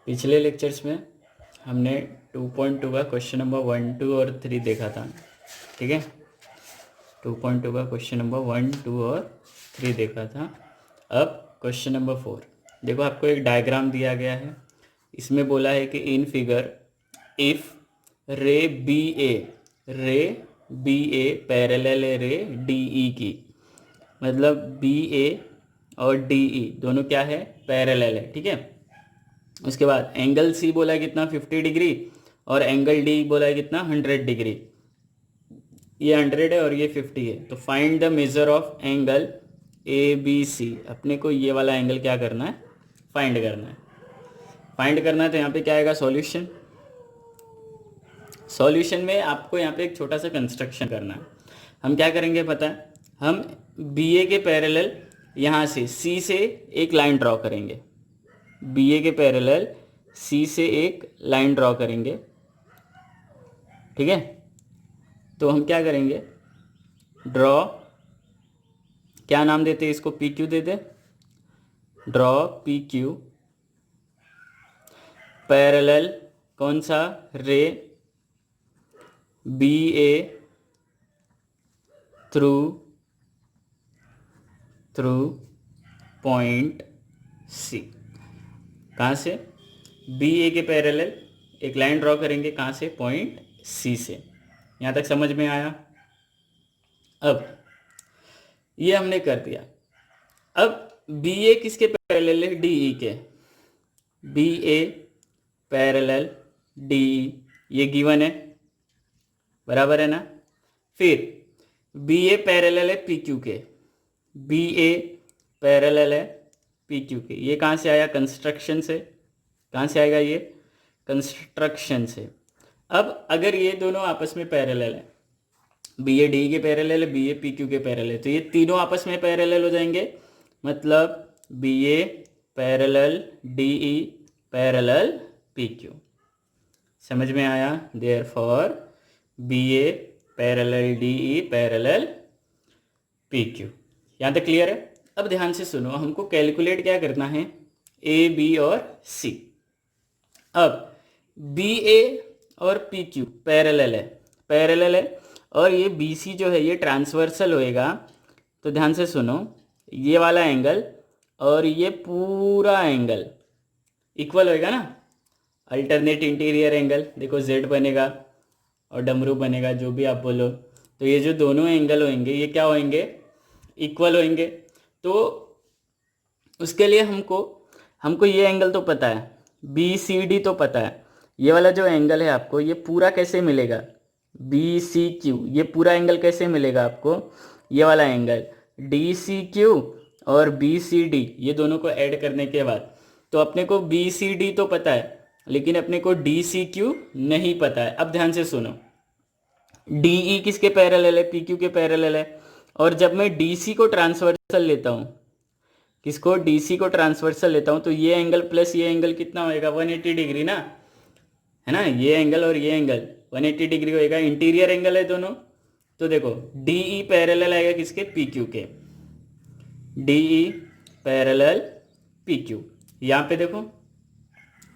पिछले लेक्चर्स में हमने 2.2 का क्वेश्चन नंबर 1, 2 और 3 देखा था, ठीक है। 2.2 का क्वेश्चन नंबर 1, 2 और 3 देखा था। अब क्वेश्चन नंबर 4 देखो, आपको एक डायग्राम दिया गया है। इसमें बोला है कि इन फिगर इफ रे बी ए पैरेलल है रे डी ई की, मतलब बी ए और डी ई दोनों क्या है, पैरेलल है, ठीक है। उसके बाद एंगल सी बोला है कितना, 50 डिग्री, और एंगल डी बोला है कितना, 100 डिग्री। ये 100 है और ये 50 है, तो find the measure of angle A B C. अपने को ये वाला एंगल क्या करना है, फाइंड करना है। फाइंड करना है तो यहाँ पे क्या आएगा, सॉल्यूशन। सॉल्यूशन में आपको यहाँ पे एक छोटा सा कंस्ट्रक्शन करना है। हम क्या करेंगे पता है, हम बी ए के पैरेलल यहाँ से सी से एक लाइन ड्रॉ करेंगे। बी ए के पैरेलल सी से एक लाइन ड्रॉ करेंगे, ठीक है। तो हम क्या करेंगे, ड्रॉ, क्या नाम देते हैं इसको, पी क्यू देते। ड्रॉ पी क्यू पैरेलल कौन सा, रे बी ए थ्रू पॉइंट सी। कहाँ से, बी ए के पैरेलल एक लाइन ड्रॉ करेंगे, कहाँ से, पॉइंट सी से। यहाँ तक समझ में आया। अब ये हमने कर दिया। अब बी ए किसके पैरेलल है, डी ई के। बी ए पैरेलल डी ई, ये गिवन है, बराबर है ना। फिर बी ए पैरेलल है पी क्यू के। बी ए पैरेलल है पी क्यू के, ये कहाँ से आया, कंस्ट्रक्शन से। कहाँ से आएगा ये, कंस्ट्रक्शन से। अब अगर ये दोनों आपस में पैरेलल है, बी ए डी के पैरेलल है, बी ए पी क्यू के पैरेलल है, तो ये तीनों आपस में पैरेलल हो जाएंगे। मतलब B A parallel D E parallel P Q. समझ में आया। Therefore B A parallel D E parallel P Q. यहाँ तक क्लियर है। अब ध्यान से सुनो, हमको कैलकुलेट क्या करना है, ए बी और सी। अब बी ए और पी क्यू पैरेलल है, और ये बी सी जो है ये ट्रांसवर्सल होएगा। तो ध्यान से सुनो, ये वाला एंगल और ये पूरा एंगल इक्वल होएगा ना। अल्टरनेट इंटीरियर एंगल देखो, जेड बनेगा और डमरू बनेगा, जो भी आप बोलो। तो ये जो दोनों एंगल होंगे ये क्या होंगे, इक्वल होंगे। तो उसके लिए हमको ये एंगल तो पता है, बी सी डी तो पता है। ये वाला जो एंगल है आपको ये पूरा कैसे मिलेगा, बी सी क्यू, ये पूरा एंगल कैसे मिलेगा आपको, ये वाला एंगल डी सी क्यू और बी सी डी, ये दोनों को ऐड करने के बाद। तो अपने को बी सी डी तो पता है, लेकिन अपने को डी सी क्यू नहीं पता है। अब ध्यान से सुनो, डी ई किसके पैरेलल है, पी क्यू के पैरेलल है। और जब मैं डी सी को ट्रांसवर्सल लेता हूँ, किसको, डी सी को ट्रांसवर्सल लेता हूँ, तो ये एंगल प्लस ये एंगल कितना होएगा, 180 डिग्री ना, है ना। ये एंगल और ये एंगल 180 डिग्री होएगा, इंटीरियर एंगल है दोनों। तो देखो डी ई पैरेलल आएगा किसके, पी क्यू के। D E parallel P Q, यहाँ पे देखो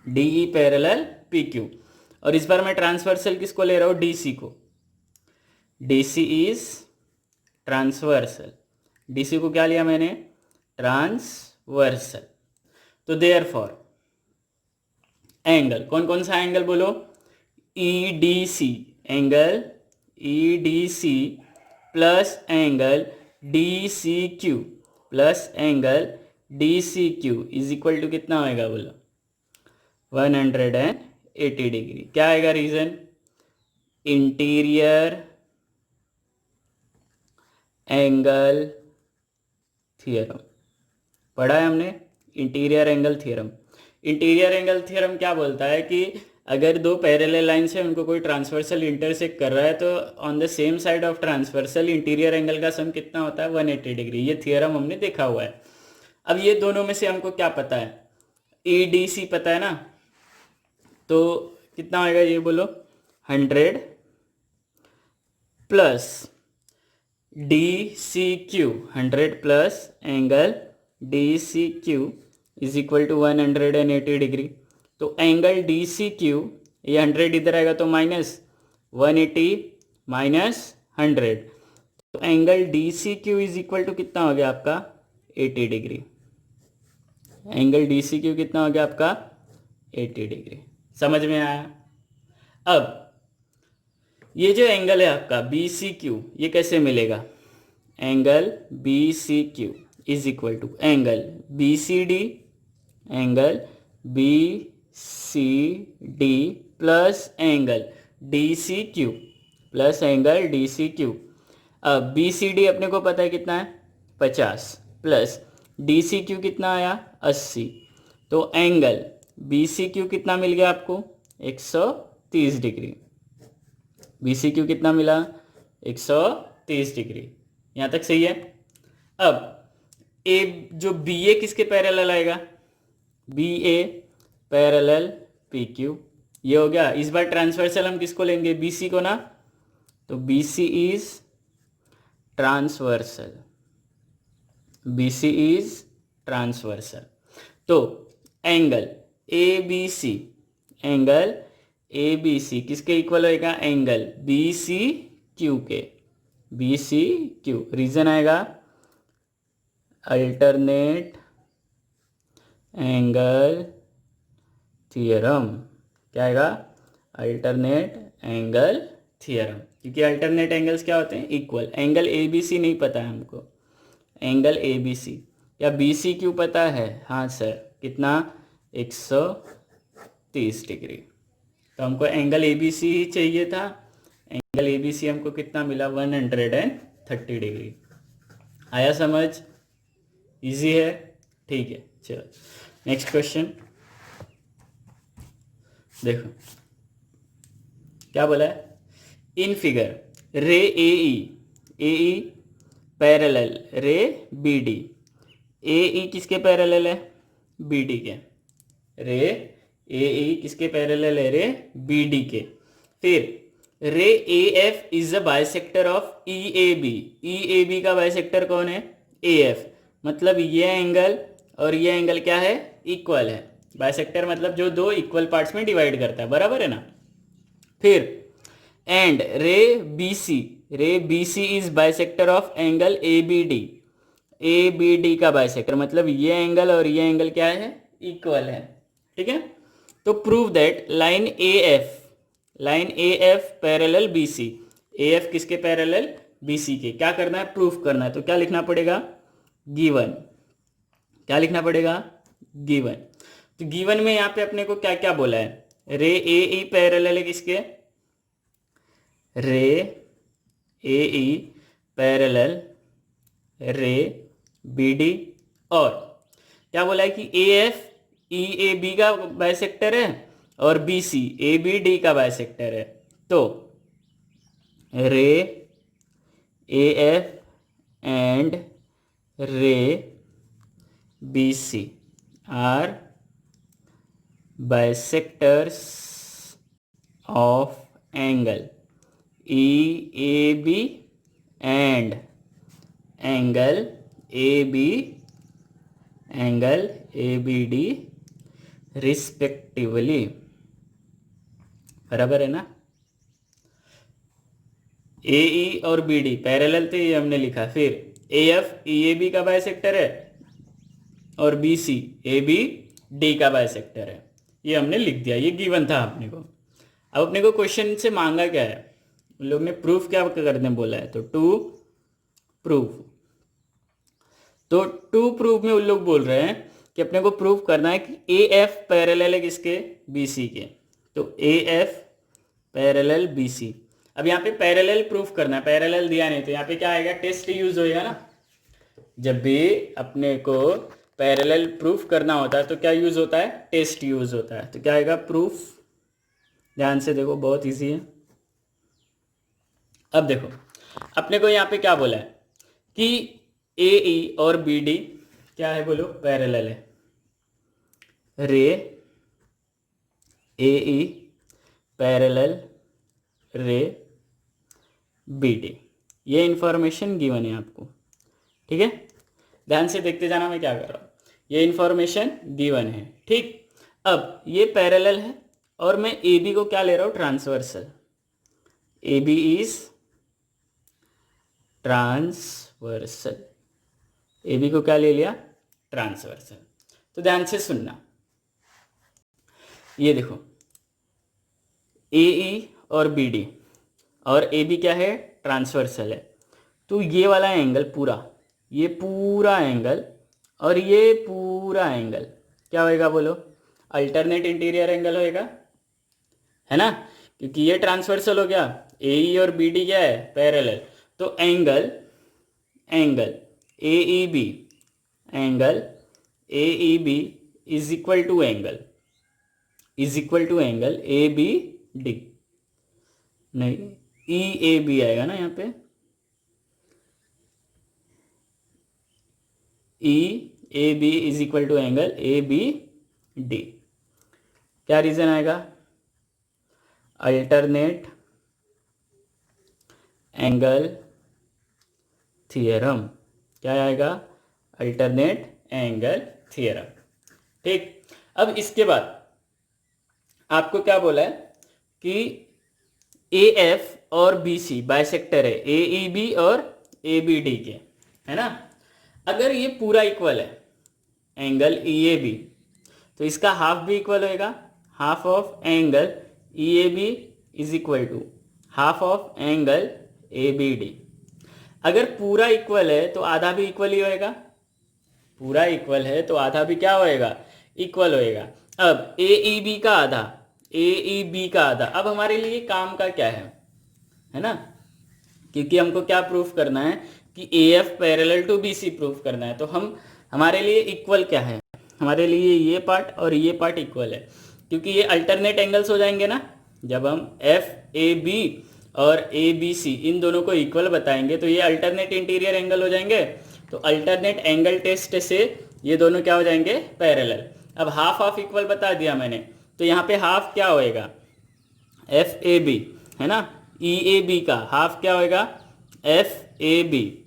D E parallel P Q. और इस बार मैं ट्रांसवर्सल किसको ले रहा हूँ, डी सी को। D C is transversal, D C को क्या लिया मैंने, ट्रांसवर्सल। तो देयरफॉर एंगल, कौन कौन सा एंगल बोलो, E D C, angle E D C plus angle D C Q plus angle D C Q is equal to कितना होएगा बोलो, 180 डिग्री। क्या आएगा रीजन, इंटीरियर एंगल थ्योरम। पढ़ा है हमने interior angle theorem. Interior angle theorem क्या बोलता है कि अगर दो पैरेलल लाइन्स है, उनको कोई ट्रांसवर्सल इंटरसेक्ट कर रहा है, तो on the same side of transversal interior angle का सम कितना होता है, 180 डिग्री। ये थ्योरम हमने देखा हुआ है। अब ये दोनों में से हमको क्या पता है, ई डी सी पता है ना, तो कितना होएगा ये बोलो, 100 plus D C Q, 100 plus angle D C Q is equal to 180 degree. तो एंगल डी सी क्यू, ये 100 इधर आएगा तो -180 -100, तो angle D C Q is equal to कितना हो गया आपका 80 degree. Angle D C Q कितना हो गया आपका 80 डिग्री। समझ में आया? अब ये जो एंगल है आपका बी सी क्यू, ये कैसे मिलेगा? Angle B C Q is equal to angle B C D, angle B C D plus angle D C Q, plus angle D C Q. अब बी सी डी अपने को पता है कितना है 50, प्लस डी सी क्यू कितना आया 80, तो एंगल बी सी क्यू कितना मिल गया आपको 130 डिग्री। बी सी क्यू कितना मिला 130 डिग्री। यहाँ तक सही है? अब ए जो बी ए किसके पैरेलल आएगा? B A parallel P Q, ये हो गया। इस बार ट्रांसवर्सल हम किसको लेंगे? बी सी को ना, तो B C is transversal, B C is transversal. तो angle A B C, angle A B C किसके इक्वल होएगा? एंगल बी सी क्यू के, बी सी क्यू। रीजन आएगा अल्टरनेट एंगल थियरम। क्या आएगा? अल्टरनेट एंगल थियरम, क्योंकि alternate angles क्या होते हैं? Equal. Angle A B C नहीं पता है हमको, एंगल ए बी सी या बी सी क्यू पता है? हाँ सर, कितना 130 डिग्री। तो हमको एंगल ए बी सी ही चाहिए था। एंगल ए बी सी हमको कितना मिला? 130 डिग्री। आया समझ? इजी है? ठीक है, चलो नेक्स्ट क्वेश्चन देखो क्या बोला है। इन फिगर रे A E parallel ray B D. ए ई किसके पैरेलल है? बी डी के। रे ए ई किसके पैरेलल है? रे बी डी के। फिर ray A F is a bisector of E A B. E A B का बाइसेक्टर कौन है? A F. मतलब ये एंगल और ये एंगल क्या है? इक्वल है। बाइसेक्टर मतलब जो दो इक्वल पार्ट्स में डिवाइड करता है, बराबर है ना। फिर and ray B C is bisector of angle A B D. A B D का बाइसेक्टर मतलब ये एंगल और ये एंगल क्या है? इक्वल है। ठीक है, तो prove that line A F parallel B C. A F किसके पैरेलल? बी सी के। क्या करना है? प्रूफ करना है। तो क्या लिखना पड़ेगा? गिवन। क्या लिखना पड़ेगा? गिवन। तो गिवन में यहाँ पे अपने को क्या क्या बोला है? रे ए ई पैरेलल है किसके? Ray A E parallel ray B D. और क्या बोला है कि A F E A B का बाइसेक्टर है और B C A B D का बाइसेक्टर है। तो ray A F and ray B C are bisectors of angle E A B and angle A B D respectively. बराबर है ना। ए ई और बी डी पैरेलल थे, ये हमने लिखा। फिर A F E A B का बाइसेक्टर है और B C A B D का बाइसेक्टर है, ये हमने लिख दिया। ये गिवन था अपने को। अब अपने को क्वेश्चन से मांगा क्या है? उन लोग ने प्रूफ क्या करने बोला है, तो टू प्रूफ। तो टू प्रूफ में उन लोग बोल रहे हैं कि अपने को प्रूफ करना है कि ए एफ पैरेलल है किसके? बी सी के। तो A F parallel B C. अब यहाँ पे पैरेलल प्रूफ करना है, पैरेलल दिया नहीं तो यहाँ पे क्या आएगा? टेस्ट यूज होएगा ना। जब भी अपने को पैरेलल प्रूफ करना होता है तो क्या यूज होता है? टेस्ट यूज होता है। तो क्या आएगा? प्रूफ। ध्यान से देखो, बहुत इजी है। अब देखो अपने को यहाँ पे क्या बोला है कि ए ई और बी डी क्या है? बोलो, पैरेलल है। Ray A E parallel ray B D. ये इंफॉर्मेशन गिवन है आपको। ठीक है, ध्यान से देखते जाना मैं क्या कर रहा हूँ। ये इंफॉर्मेशन गिवन है। ठीक, अब ये पैरेलल है और मैं ए बी को क्या ले रहा हूँ, transversal. A B is transversal, A B को क्या ले लिया, ट्रांसवर्सल। तो ध्यान से सुनना, ये देखो ए ई और बी डी और ए बी क्या है, ट्रांसवर्सल है। तो ये वाला एंगल पूरा, ये पूरा एंगल और ये पूरा एंगल क्या होएगा बोलो, अल्टरनेट इंटीरियर एंगल होएगा, है ना, क्योंकि ये ट्रांसवर्सल हो गया, ए ई और बी डी क्या है, पैरेलल। तो angle angle A E B, angle A E B is equal to angle A B D, नहीं ई ए बी आएगा ना यहाँ पे, E A B is equal to angle A B D. क्या reason आएगा, alternate angle theorem. क्या आएगा, alternate angle theorem. ठीक, अब इसके बाद आपको क्या बोला है कि ए एफ और बी सी बाइसेक्टर है ए ई बी और ए बी डी के, है ना। अगर ये पूरा इक्वल है एंगल ई ए बी, तो इसका हाफ भी इक्वल होएगा, half of angle E A B is equal to half of angle A B D. अगर पूरा इक्वल है तो आधा भी इक्वल ही होएगा, पूरा इक्वल है तो आधा भी क्या होएगा, इक्वल होएगा। अब ए ई बी का आधा, ए ई बी का आधा, अब हमारे लिए काम का क्या है ना, क्योंकि हमको क्या प्रूफ करना है कि A F parallel to B C proof करना है। तो हमारे लिए इक्वल क्या है, हमारे लिए ये पार्ट और ये पार्ट इक्वल है, क्योंकि ये अल्टरनेट एंगल्स हो जाएंगे ना। जब हम एफ ए बी और ए बी सी इन दोनों को इक्वल बताएंगे तो ये अल्टरनेट इंटीरियर एंगल हो जाएंगे। तो अल्टरनेट एंगल टेस्ट से ये दोनों क्या हो जाएंगे, पैरेलल। अब हाफ हाफ इक्वल बता दिया मैंने, तो यहाँ पे हाफ क्या होएगा, एफ ए बी, है ना, ई ए बी का हाफ क्या होएगा, एफ ए बी।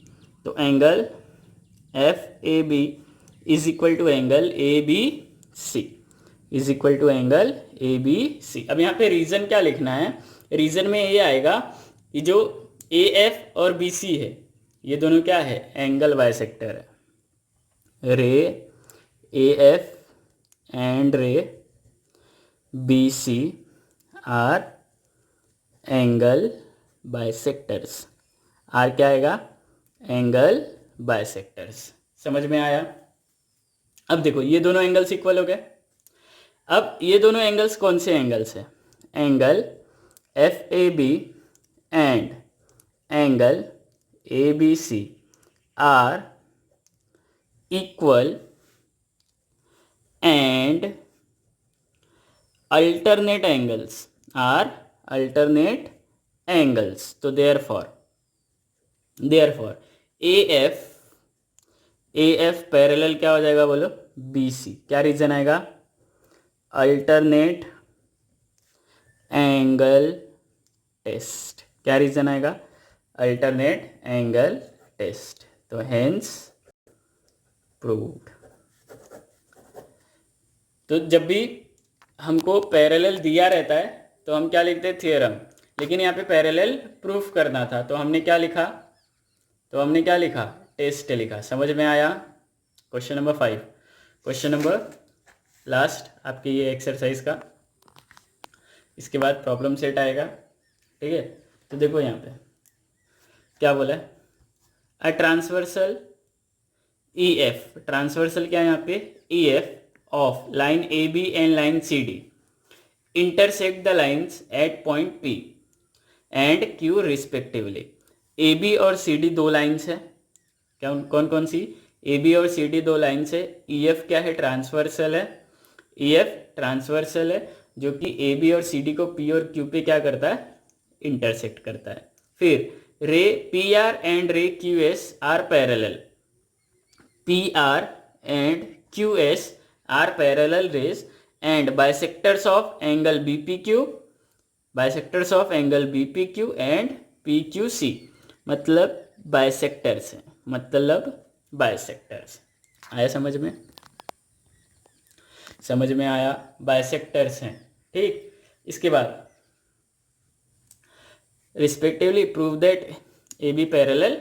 तो angle F A B is equal to angle A B C, is equal to angle A B C. अब यहाँ पे रीजन क्या लिखना है, रीजन में ये आएगा कि जो ए एफ और बी सी है ये दोनों क्या है, एंगल बाइसेक्टर है। Ray A F and ray B C are angle bisectors. Are क्या आएगा, एंगल बाइसेक्टर्स। समझ में आया। अब देखो ये दोनों एंगल्स इक्वल हो गए। अब ये दोनों एंगल्स कौन से एंगल्स है, angle F A B and angle A B C are equal and alternate angles are alternate angles। तो therefore AF पैरेलल क्या हो जाएगा बोलो, BC। क्या रीजन आएगा, अल्टरनेट एंगल टेस्ट। क्या रीजन आएगा, अल्टरनेट एंगल टेस्ट। तो हेंस प्रूव्ड। तो जब भी हमको पैरेलल दिया रहता है तो हम क्या लिखते हैं, थ्योरम। लेकिन यहाँ पे पैरेलल प्रूफ करना था तो हमने क्या लिखा, टेस्ट लिखा। समझ में आया। Question number 5, question number last आपके ये एक्सरसाइज का, इसके बाद प्रॉब्लम सेट आएगा। ठीक है, तो देखो यहाँ पे क्या बोला है, a transversal E F, transversal क्या है यहाँ पे, E F of line AB and line CD intersect the lines at point P and Q respectively। AB और CD दो लाइन्स है, क्या कौन कौन सी, AB और CD दो लाइन्स है। EF क्या है, ट्रांसवर्सल है, EF ट्रांसवर्सल है जो कि AB और CD को P और Q पे क्या करता है, इंटरसेक्ट करता है। फिर ray PR and ray QS are parallel, PR and QS are parallel rays and bisectors of angle BPQ and PQC। मतलब बाइसेक्टर्स हैं, मतलब बाइसेक्टर्स। आया समझ में। समझ में आया, बाइसेक्टर्स हैं। ठीक, इसके बाद respectively prove that A B parallel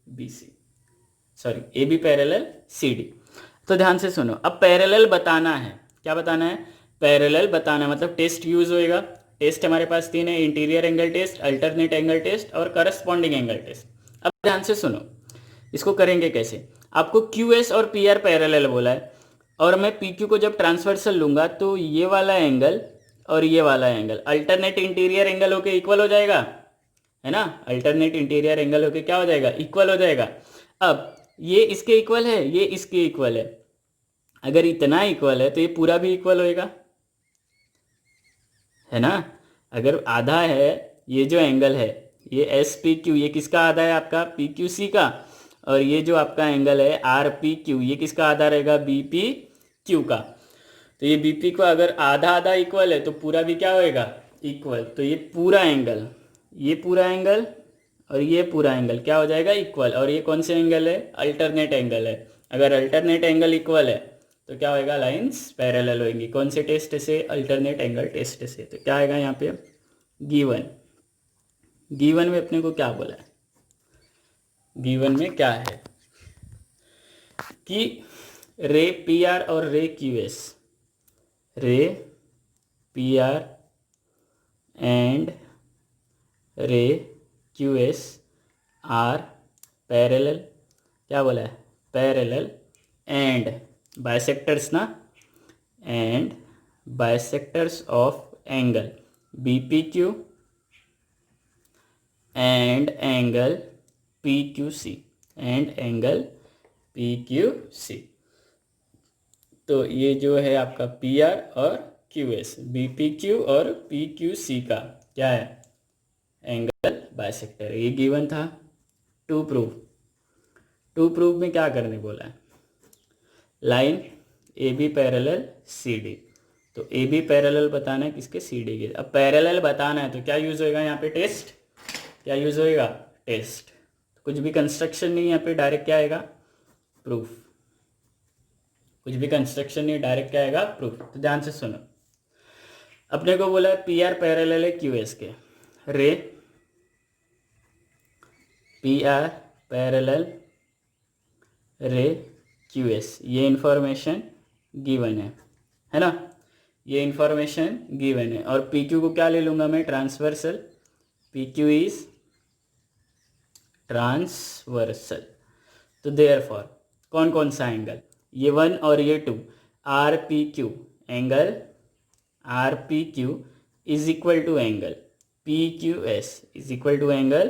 B C, sorry A B parallel C D. तो ध्यान से सुनो, अब पैरेलल बताना है, क्या बताना है, पैरेलल बताना है, मतलब टेस्ट यूज होएगा। टेस्ट हमारे पास तीन है, interior angle test, alternate angle test और करस्पॉन्डिंग एंगल टेस्ट। अब ध्यान से सुनो, इसको करेंगे कैसे, आपको क्यू एस और पी आर पैरेलल बोला है, और मैं पी क्यू को जब ट्रांसवर्सल लूंगा तो ये वाला एंगल और ये वाला एंगल अल्टरनेट इंटीरियर एंगल होके इक्वल हो जाएगा, है ना, अल्टरनेट इंटीरियर एंगल होके क्या हो जाएगा, इक्वल हो जाएगा। अब ये इसके इक्वल है, ये इसके इक्वल है, अगर इतना इक्वल है तो ये पूरा भी इक्वल होएगा, है ना। अगर आधा है ये जो एंगल है, ये एस पी क्यू, ये किसका आधा है, आपका पी क्यू सी का, और ये जो आपका एंगल है आर पी क्यू, ये किसका आधा रहेगा, बी पी क्यू का। तो ये बी पी को अगर आधा आधा इक्वल है तो पूरा भी क्या होएगा, इक्वल। तो ये पूरा एंगल, ये पूरा एंगल और ये पूरा एंगल क्या हो जाएगा, इक्वल। और ये कौन से एंगल है, अल्टरनेट एंगल है। अगर अल्टरनेट एंगल इक्वल है तो क्या होएगा, लाइंस पैरेलल होंगी। कौन से टेस्ट से, अल्टरनेट एंगल टेस्ट से। तो क्या आएगा यहाँ पे, गिवन, गिवन में अपने को क्या बोला है, गिवन में क्या है कि रे पी आर और ray Q S, ray P R and ray Q S are parallel, क्या बोला है, पैरेलल एंड बाइसेक्टर्स ना, and bisectors of angle B P Q and angle P Q C, and angle P Q C. तो ये जो है आपका P R और Q S, B P Q और पी क्यू सी का क्या है, एंगल बाइसेक्टर। ये गिवन था। टू प्रूव, टू प्रूव में क्या करने बोला है, line A B parallel C D. तो ए बी पैरेलल बताना है किसके, सी डी के। अब पैरेलल बताना है तो क्या यूज होएगा यहाँ पे, टेस्ट, क्या यूज होएगा, टेस्ट। कुछ भी कंस्ट्रक्शन नहीं यहाँ पे, डायरेक्ट क्या आएगा, प्रूफ। कुछ भी कंस्ट्रक्शन नहीं, डायरेक्ट क्या आएगा, प्रूफ। तो ध्यान से सुनो, अपने को बोला है पी आर पैरेलल है क्यू एस के, रे पी आर पैरेलल रे क्यू एस, ये इंफॉर्मेशन गिवन है ना, ये इंफॉर्मेशन गिवन है। और पी क्यू को क्या ले लूँगा मैं, transversal, P Q is transversal. तो देयरफॉर कौन कौन सा एंगल, ये 1 और ये 2, R P Q, angle R P Q is equal to angle P Q S, is equal to angle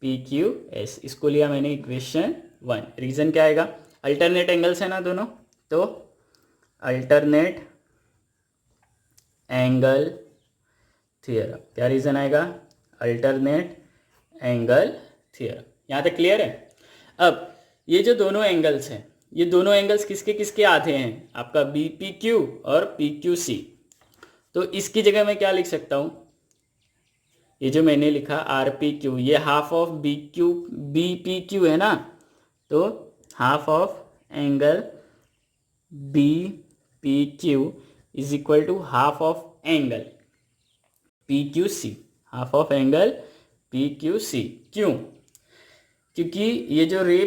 P Q S. इसको लिया मैंने इक्वेशन 1। रीजन क्या आएगा, अल्टरनेट एंगल्स है ना दोनों, तो अल्टरनेट एंगल थियरम, क्या रीजन आएगा, अल्टरनेट एंगल थियरम। यहाँ तक क्लियर है। अब ये जो दोनों एंगल्स हैं, ये दोनों एंगल्स किसके किसके आधे हैं, आपका बी पी क्यू और पी क्यू सी। तो इसकी जगह मैं क्या लिख सकता हूँ, ये जो मैंने लिखा आर पी क्यू, ये half of B Q, B P Q है ना, तो half of angle B P Q is equal to half of angle P Q C, half of angle P Q C. क्यों, क्योंकि ये जो ray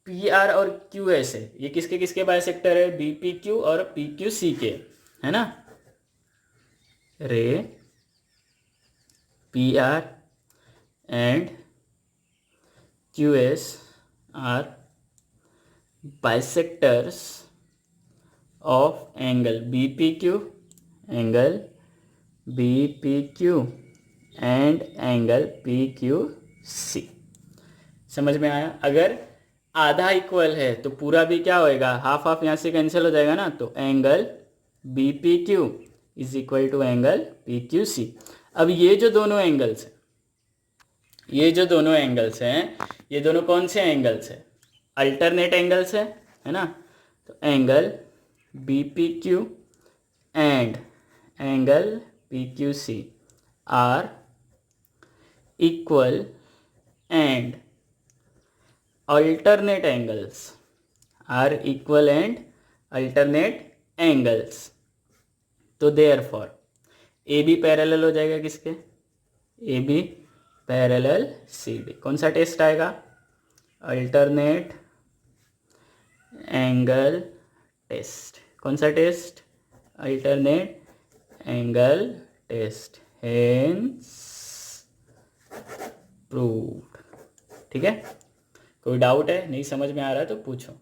P R और Q S है, ये किसके किसके बाइसेक्टर है, बी पी क्यू और पी क्यू सी के, है ना। Ray P R and Q S are bisectors of angle B P Q, angle B P Q and angle P Q C. समझ में आया। अगर आधा इक्वल है तो पूरा भी क्या होएगा, हाफ हाफ यहाँ से कैंसिल हो जाएगा ना, तो angle B P Q is equal to angle P Q C. अब ये जो दोनों एंगल्स हैं, ये जो दोनों एंगल्स हैं, ये दोनों कौन से एंगल्स हैं, अल्टरनेट एंगल्स है ना। तो angle B P Q and angle P Q C are equal and alternate angles are equal and alternate angles तो देयरफॉर ए बी पैरेलल हो जाएगा किसके, A B parallel C D. कौन सा टेस्ट आएगा, अल्टरनेट एंगल टेस्ट। कौन सा test, alternate angle test, hence proved. ठीक है, कोई डाउट है, नहीं समझ में आ रहा है तो पूछो।